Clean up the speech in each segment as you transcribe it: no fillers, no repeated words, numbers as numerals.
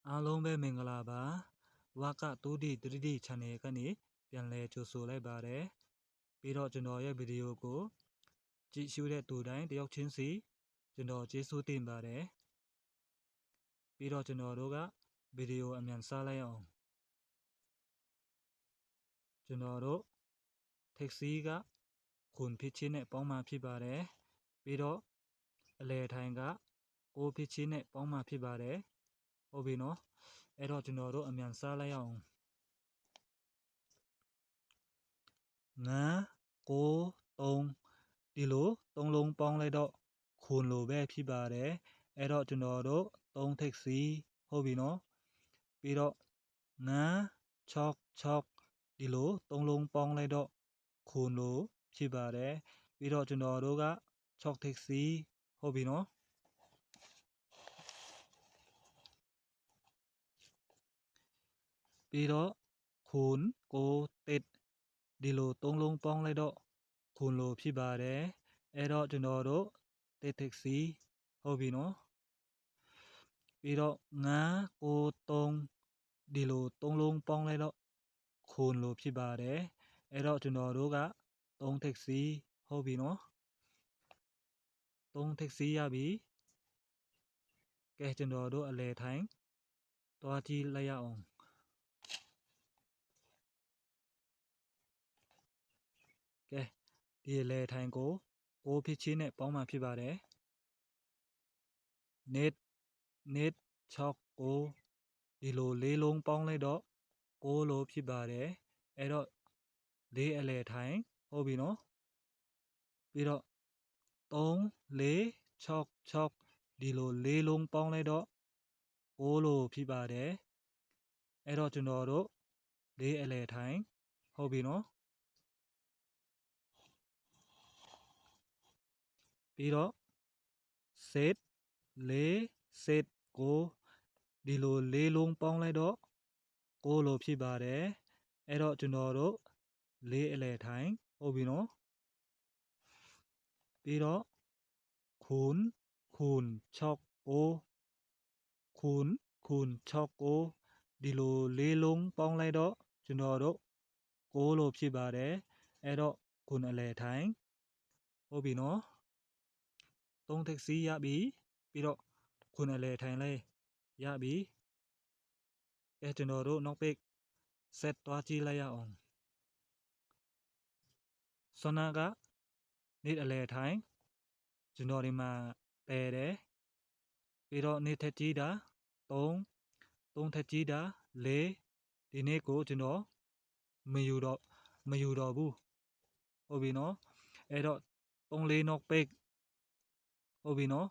အားလုံးပဲမင်္ဂလာပါဝါက2D 3D channel ကနေပြန်လည်ကြိုဆိုလိုက်ပါတယ်ပြီးတော့ကျွန်တော်ရဲ့ဗီဒီယိုကိုကြည့်ရှုတဲ့သူတိုင်းတယောက်ချင်းစီကျွန်တော်ကျေးဇူးတင်ပါတယ်ပြီးတော့ကျွန်တော်တို့ကဗီဒီယိုအမြန်စားလိုက်အောင်ကျွန်တော်တို့택시ကခွန်ဖြစ်ချင်းနဲ့ပေါင်းမှဖြစ်ပါတယ်ပြီးတော့အလဲထိုင်ကကိုဖြစ်ချင်းနဲ့ပေါင်းမှဖြစ်ပါတယ်ဟုတ်ပြီနော်အဲ့တော့ကျွန်တော်တို့အမြန်စားလိုက်အောင်9 9 3ဒီလို3လုံးပေါင်းလိုက်တော့ခွန်လိုပဲဖြစ်ပါတယ်အဲ့တော့ကျွန်တော်တို့3ထိပ်စီဟုတ်ပြီနော်ပြီးတော့9 6 6ဒီလို3လုံးပေါင်းလိုက်တော့ခွန်လိုဖြစ်ပါတယ်ပြီးတော့ကျွန်တော်တို့က6ထိပ်စီဟုတ်ပြီနော်ပြီးတော့ခွန်ကိုတစ်ဒီလို3လုံးပေါင်းလိုက်တော့ခွန်လိုဖြစ်ပါတယ်အဲ့တော့ကျွန်တော်တို့တစ်ထိပ်စီဟုတ်ပြီနော်ပြီးတော့9 9 3ဒီလို3လုံးပေါင်းလိုက်တော့ခွန်လိုဖြစ်ပါတယ်အဲ့တော့ကျွန်တော်တို့က3ထိပ်စီဟုတ်ပြီနော်3ထိပ်စီရပြီကဲကျွန်တော်တို့အလဲထိုင်တွားကြည့်လိုက်ရအောင်ကဲဒီအလဲထိုင်ကို6ဖြစ်ချင်းနဲ့ပေါင်းမှဖြစ်ပါတယ်net 6 9ဒီလို4လုံးပေါင်းလိုက်တော့6လို့ဖြစ်ပါတယ်အဲ့တော့4အလဲထိုင်ဟုတ်ပြီနော်ပြီးတော့3 4 6 6ဒီလို4လုံးပေါင်းလိုက်တော့6လို့ဖြစ်ပါတယ်အဲ့တော့ကျွန်တော်တို့4အလဲထိုင်ဟုတ်ပြီနော်ပြီးတော့ set 4 set 9ဒီလို4လုံးပေါင်းလိုက်တော့6လို့ဖြစ်ပါတယ်အဲ့တော့ကျွန်တော်တို့4အလဲထိုင်ဟုတ်ပြီနော်ပြီးတော့คูณ6 9คูณ6 9ဒီလို4လုံးပေါင်းလိုက်တော့ကျွန်တော်တို့6လို့ဖြစ်ပါတယ်အဲ့တော့คูณအလဲထိုင်ဟုတ်ပြီနော်3ထိပ်စီရပြီပြီးတော့คูณအလဲထိုင်လေးရပြီအဲ့ကျွန်တော်တို့နောက်ပိတ်ဆက်တွားကြည့်လိုက်ရအောင်ဆွမ်းနာကနေ့အလဲထိုင်ကျွန်တော်ဒီမှာပယ်တယ်ပြီးတော့နေ့ထက်ကြီးတာ3ထက်ကြီးတာ4ဒီနေ့ကိုကျွန်တော်မယူတော့ဘူးဟုတ်ပြီနော်အဲ့တော့3 4နောက်ပိတ်ဟုတ်ပြီနော်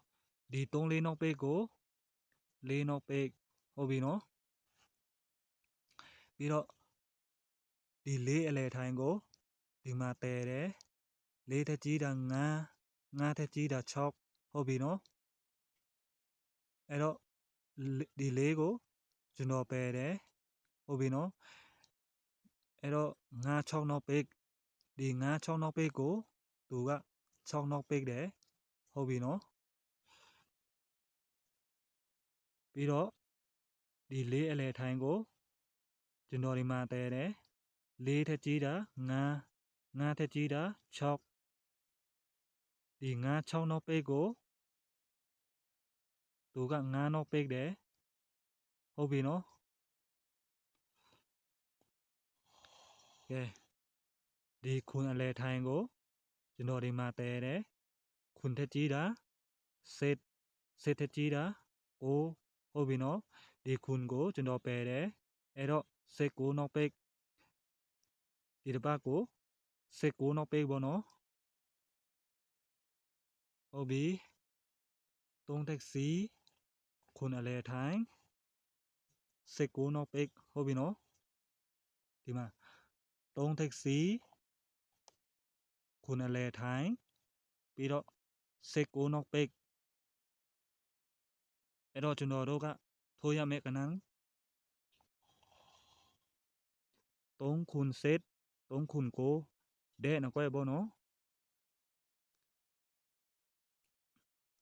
ဒီ3 4နောက်ပိတ်ကို4နောက်ပိတ်ဟုတ်ပြီနော်ပြီးတော့ဒီ4အလဲထိုင်ကိုဒီမှာပယ်တယ်4ထက်ကြီးတာ5ထက်ကြီးတာ6ဟုတ်ပြီနော်အဲ့တော့ဒီ4ကိုကျွန်တော်ပယ်တယ်ဟုတ်ပြီနော်အဲ့တော့5 6နောက်ပိတ်ဒီ5 6နောက်ပိတ်ကိုသူက6နောက်ပိတ်တယ်ဟုတ်ပြီနော်ပြီးတော့ဒီ4အလဲထိုင်ကိုကျွန်တော်ဒီမှာတည်တယ်4ထက်ကြီးတာ5ထက်ကြီးတာ6ဒီ5 6နောက်ပိတ်ကိုသူက5နောက်ပိတ်တယ်ဟုတ်ပြီနော်ကဲဒီခွန်အလဲထိုင်ကိုကျွန်တော်ဒီမှာတည်တယ်ခွန်ထက်ကြီးတာစစ်ထက်ကြီးတာဟုတ်ပြီနော်ဒီခွန်ကိုကျွန်တော်ပယ်တယ်အဲ့တော့စစ်9နောက်ပိတ်ဒီတစ်ပတ်ကိုစစ်9နောက်ပိတ်ပေါ့နော်ဟုတ်ပြီ3ထက်စီခွန်အလဲထိုင်စစ်9နောက်ပိတ်ဟုတ်ပြီနော်ဒီမှာ3ထက်စီခွန်အလဲထိုင်ပြီးတော့စစ်9နောက်ပိတ်အဲ့တော့ကျွန်တော်တို့ကထိုးရမယ့်ကဏ္ဍ3คูณเซต3คูณโกเด้นะก้อยบ่เนาะ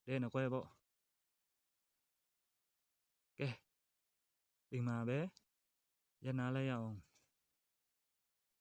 เด้นะก้อยบ่แก အိမ်မှာပဲရပ်နားလိုက်ရအောင်